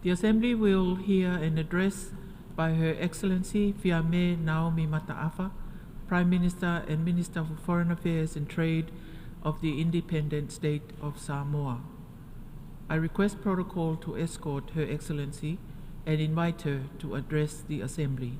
The Assembly will hear an address by Her Excellency Fiamē Naomi, Prime Minister and Minister for Foreign Affairs and Trade of the Independent State of Samoa. I request protocol to escort Her Excellency and invite her to address the Assembly.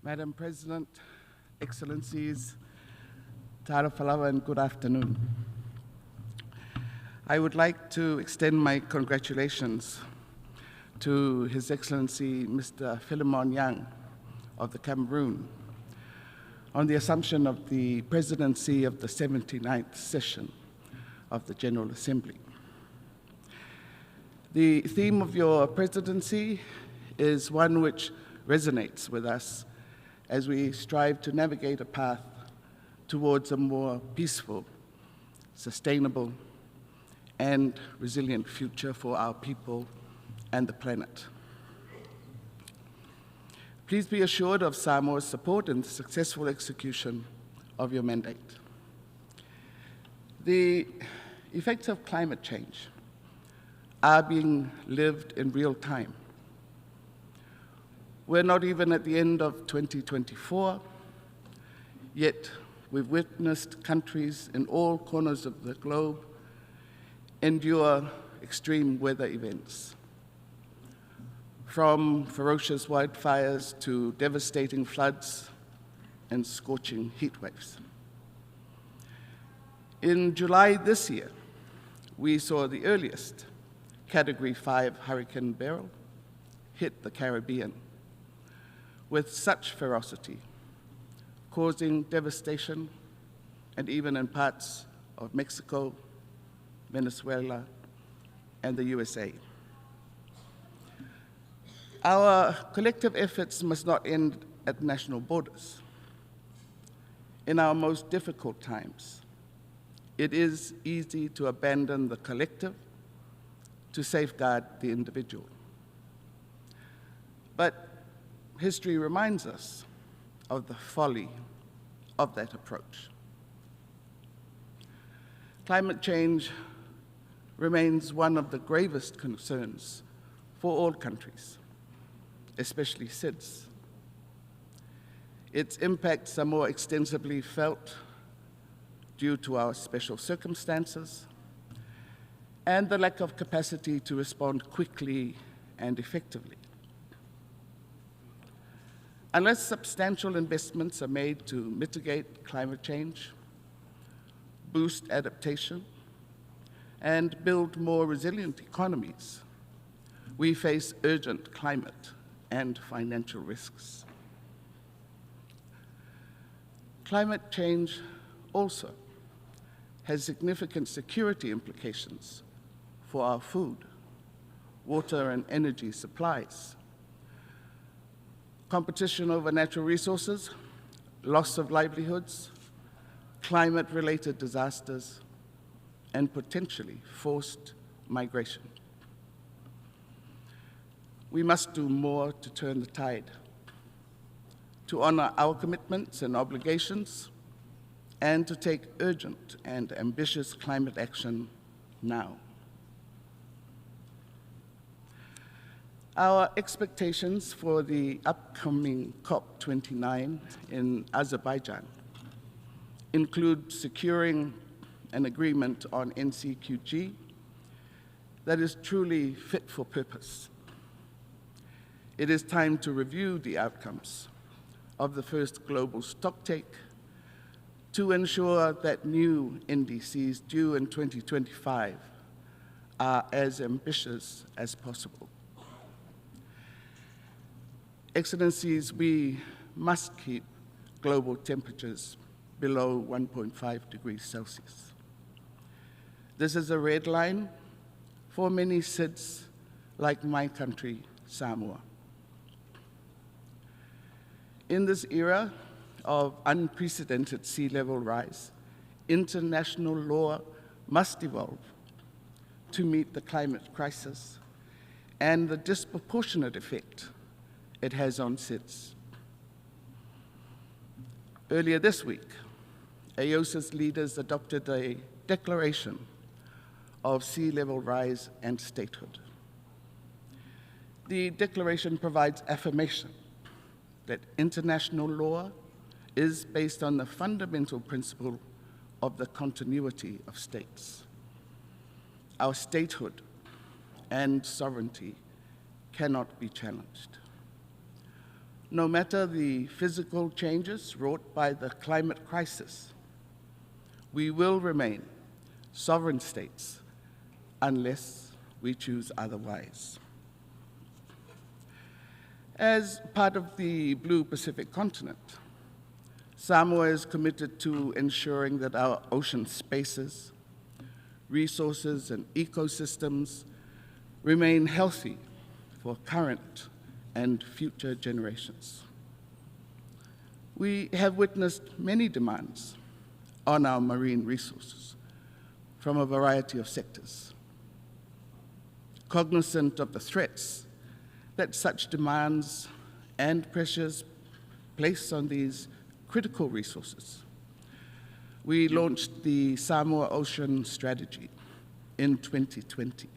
Madam President, Excellencies, Tara Falawa, and good afternoon. I would like to extend my congratulations to His Excellency Mr. Philemon Yang of the Cameroon on the assumption of the presidency of the 79th session of the General Assembly. The theme of your presidency is one which resonates with us as we strive to navigate a path towards a more peaceful, sustainable, and resilient future for our people and the planet. Please be assured of Samoa's support in the successful execution of your mandate. The effects of climate change are being lived in real time. We're not even at the end of 2024, yet we've witnessed countries in all corners of the globe endure extreme weather events, from ferocious wildfires to devastating floods and scorching heat waves. In July this year, we saw the earliest Category 5 Hurricane Beryl hit the Caribbean with such ferocity, causing devastation, and even in parts of Mexico, Venezuela, and the USA. Our collective efforts must not end at national borders. In our most difficult times, it is easy to abandon the collective to safeguard the individual. But history reminds us of the folly of that approach. Climate change remains one of the gravest concerns for all countries, especially SIDS. Its impacts are more extensively felt due to our special circumstances and the lack of capacity to respond quickly and effectively. Unless substantial investments are made to mitigate climate change, boost adaptation, and build more resilient economies, we face urgent climate and financial risks. Climate change also has significant security implications for our food, water, and energy supplies. Competition over natural resources, loss of livelihoods, climate-related disasters, and potentially forced migration. We must do more to turn the tide, to honor our commitments and obligations, and to take urgent and ambitious climate action now. Our expectations for the upcoming COP29 in Azerbaijan include securing an agreement on NCQG that is truly fit for purpose. It is time to review the outcomes of the first global stocktake to ensure that new NDCs due in 2025 are as ambitious as possible. Excellencies, we must keep global temperatures below 1.5 degrees Celsius. This is a red line for many SIDS like my country, Samoa. In this era, of unprecedented sea level rise, international law must evolve to meet the climate crisis and the disproportionate effect it has on SIDS. Earlier this week, AOSIS leaders adopted a declaration of sea level rise and statehood. The declaration provides affirmation that international law is based on the fundamental principle of the continuity of states. Our statehood and sovereignty cannot be challenged. No matter the physical changes wrought by the climate crisis, we will remain sovereign states unless we choose otherwise. As part of the Blue Pacific continent, Samoa is committed to ensuring that our ocean spaces, resources, and ecosystems remain healthy for current and future generations. We have witnessed many demands on our marine resources from a variety of sectors. Cognizant of the threats that such demands and pressures place on these critical resources, we launched the Samoa Ocean Strategy in 2020.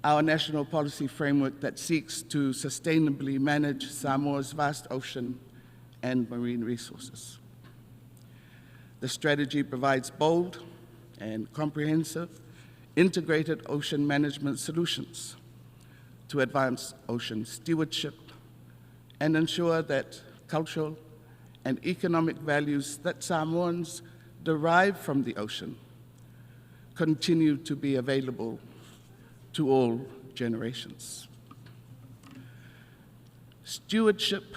Our national policy framework that seeks to sustainably manage Samoa's vast ocean and marine resources. The strategy provides bold and comprehensive integrated ocean management solutions to advance ocean stewardship and ensure that cultural and economic values that Samoans derive from the ocean continue to be available to all generations. Stewardship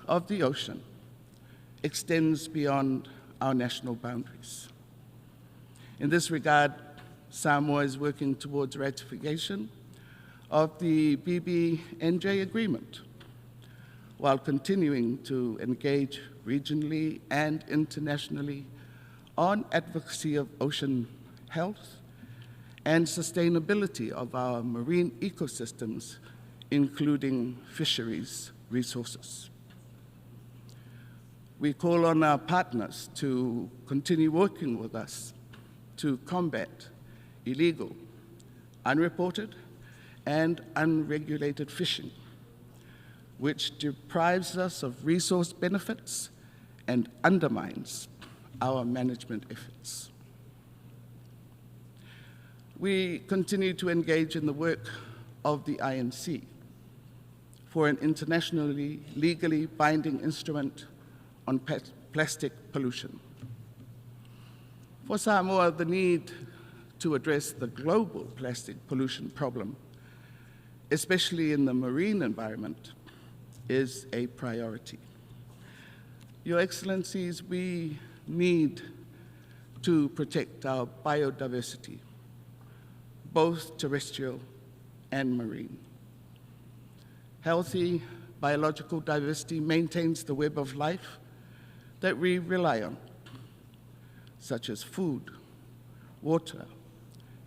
of the ocean extends beyond our national boundaries. In this regard, Samoa is working towards ratification of the BBNJ agreement, while continuing to engage regionally and internationally on advocacy of ocean health and sustainability of our marine ecosystems, including fisheries resources. We call on our partners to continue working with us to combat illegal, unreported, and unregulated fishing, which deprives us of resource benefits and undermines our management efforts. We continue to engage in the work of the INC for an internationally legally binding instrument on plastic pollution. For Samoa, the need to address the global plastic pollution problem, especially in the marine environment, is a priority. Your Excellencies, we need to protect our biodiversity, both terrestrial and marine. Healthy biological diversity maintains the web of life that we rely on, such as food, water,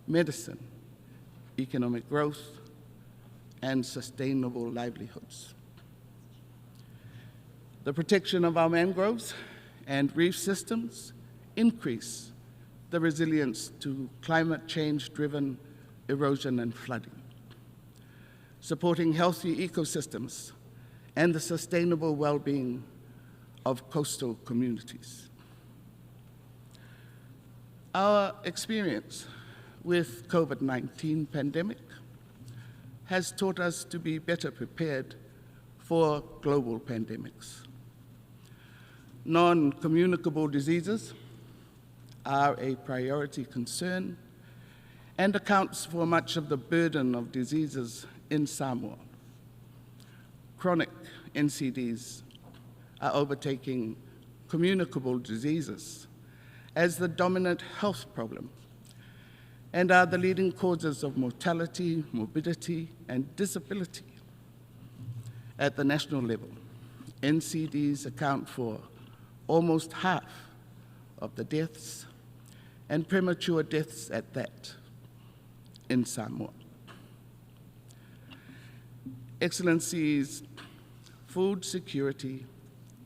medicine, economic growth, and sustainable livelihoods. The protection of our mangroves and reef systems increase the resilience to climate change-driven erosion and flooding, supporting healthy ecosystems and the sustainable well-being of coastal communities. Our experience with COVID-19 pandemic has taught us to be better prepared for global pandemics. Non-communicable diseases are a priority concern and accounts for much of the burden of diseases in Samoa. Chronic NCDs are overtaking communicable diseases as the dominant health problem and are the leading causes of mortality, morbidity, and disability. At the national level, NCDs account for almost half of the deaths, and premature deaths at that, in Samoa. Excellencies, food security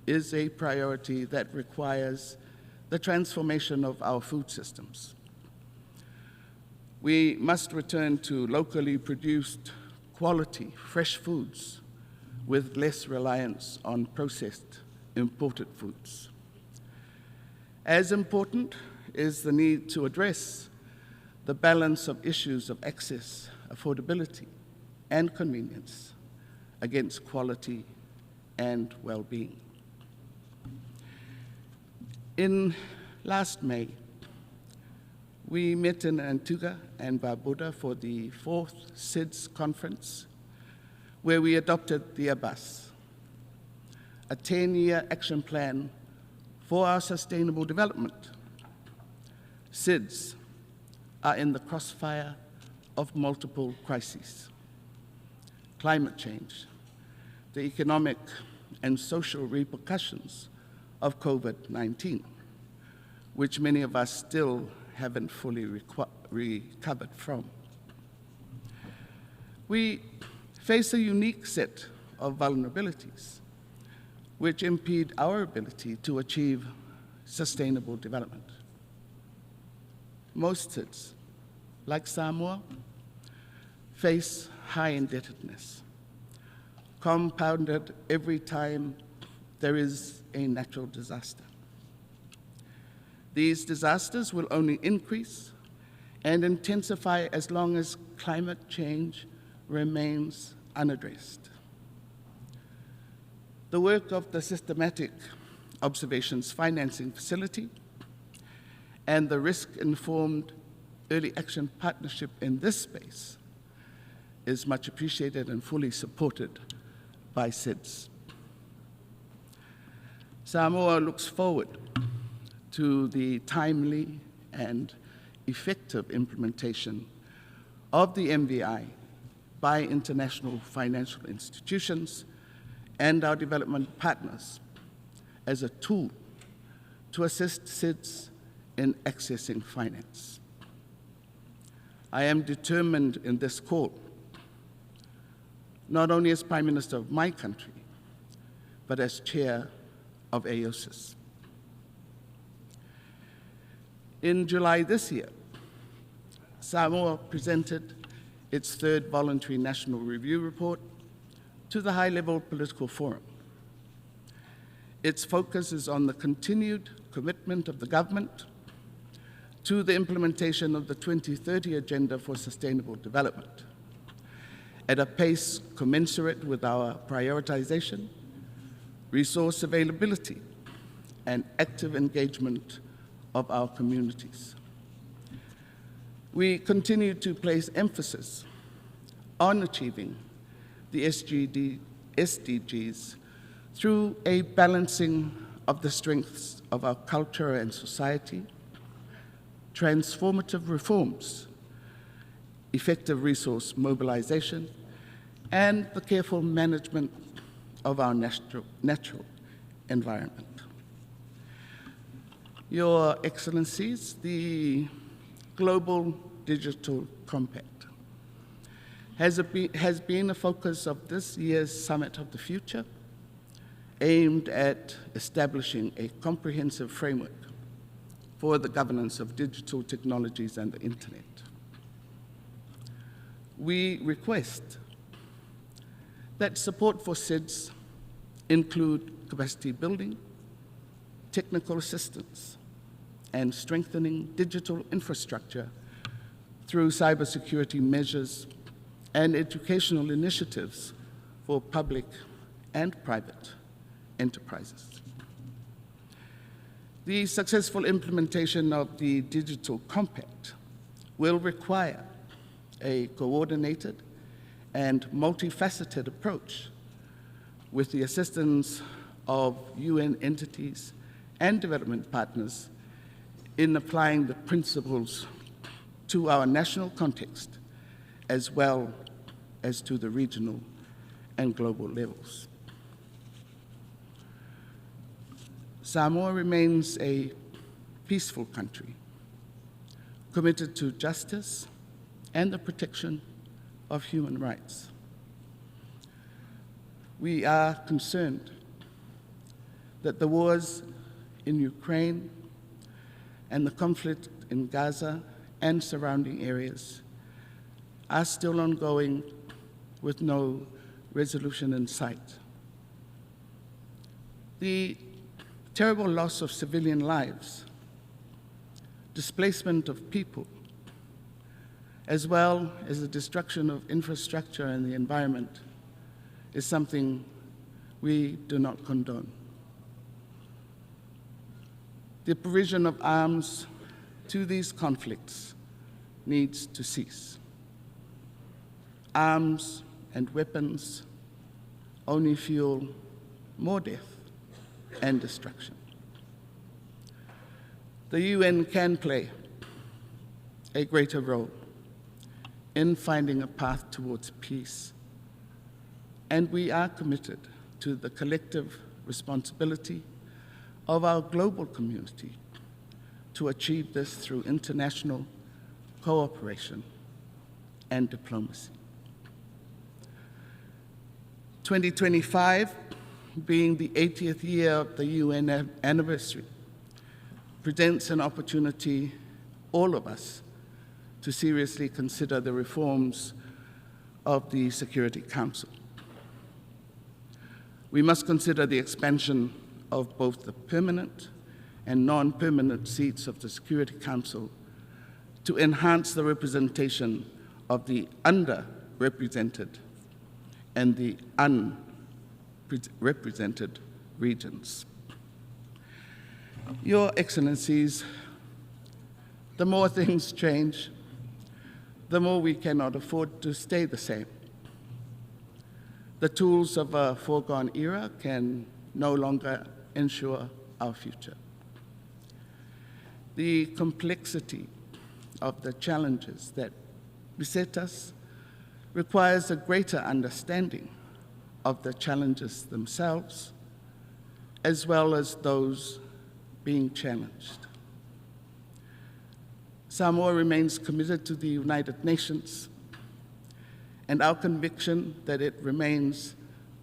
is a priority that requires the transformation of our food systems. We must return to locally produced, quality, fresh foods with less reliance on processed, imported foods. As important is the need to address the balance of issues of access, affordability, and convenience against quality and well-being. In last May, we met in Antigua and Barbuda for the 4th SIDS conference, where we adopted the ABAS, a 10-year action plan for our sustainable development. SIDS are in the crossfire of multiple crises: climate change, the economic and social repercussions of COVID-19, which many of us still haven't fully recovered from. We face a unique set of vulnerabilities which impede our ability to achieve sustainable development. Most SIDS, like Samoa, face high indebtedness, compounded every time there is a natural disaster. These disasters will only increase and intensify as long as climate change remains unaddressed. The work of the Systematic Observations Financing Facility and the Risk-Informed Early Action Partnership in this space is much appreciated and fully supported by SIDS. Samoa looks forward to the timely and effective implementation of the MVI by international financial institutions and our development partners as a tool to assist SIDS in accessing finance. I am determined in this call, not only as Prime Minister of my country, but as chair of AOSIS. In July this year, Samoa presented its 3rd voluntary national review report to the high-level political forum. Its focus is on the continued commitment of the government to the implementation of the 2030 Agenda for Sustainable Development at a pace commensurate with our prioritization, resource availability, and active engagement of our communities. We continue to place emphasis on achieving the SDGs through a balancing of the strengths of our culture and society, transformative reforms, effective resource mobilization, and the careful management of our natural environment. Your Excellencies, the Global Digital Compact has been a focus of this year's Summit of the Future, aimed at establishing a comprehensive framework for the governance of digital technologies and the Internet. We request that support for SIDS include capacity building, technical assistance, and strengthening digital infrastructure through cybersecurity measures and educational initiatives for public and private enterprises. The successful implementation of the Digital Compact will require a coordinated and multifaceted approach with the assistance of UN entities and development partners in applying the principles to our national context as well as to the regional and global levels. Samoa remains a peaceful country, committed to justice and the protection of human rights. We are concerned that the wars in Ukraine and the conflict in Gaza and surrounding areas are still ongoing with no resolution in sight. The terrible loss of civilian lives, displacement of people, as well as the destruction of infrastructure and the environment is something we do not condone. The provision of arms to these conflicts needs to cease. Arms and weapons only fuel more death and destruction. The UN can play a greater role in finding a path towards peace, and we are committed to the collective responsibility of our global community to achieve this through international cooperation and diplomacy. 2025, being the 80th year of the UN anniversary, presents an opportunity, all of us, to seriously consider the reforms of the Security Council. We must consider the expansion of both the permanent and non-permanent seats of the Security Council to enhance the representation of the underrepresented and the unrepresented regions. Your Excellencies, the more things change, the more we cannot afford to stay the same. The tools of a foregone era can no longer ensure our future. The complexity of the challenges that beset us requires a greater understanding of the challenges themselves, as well as those being challenged. Samoa remains committed to the United Nations, and our conviction that it remains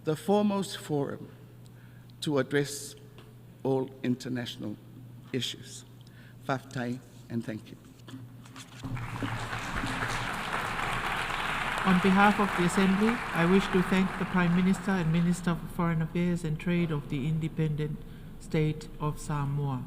the foremost forum to address all international issues. Whaftai, and thank you. On behalf of the Assembly, I wish to thank the Prime Minister and Minister for Foreign Affairs and Trade of the independent state of Samoa.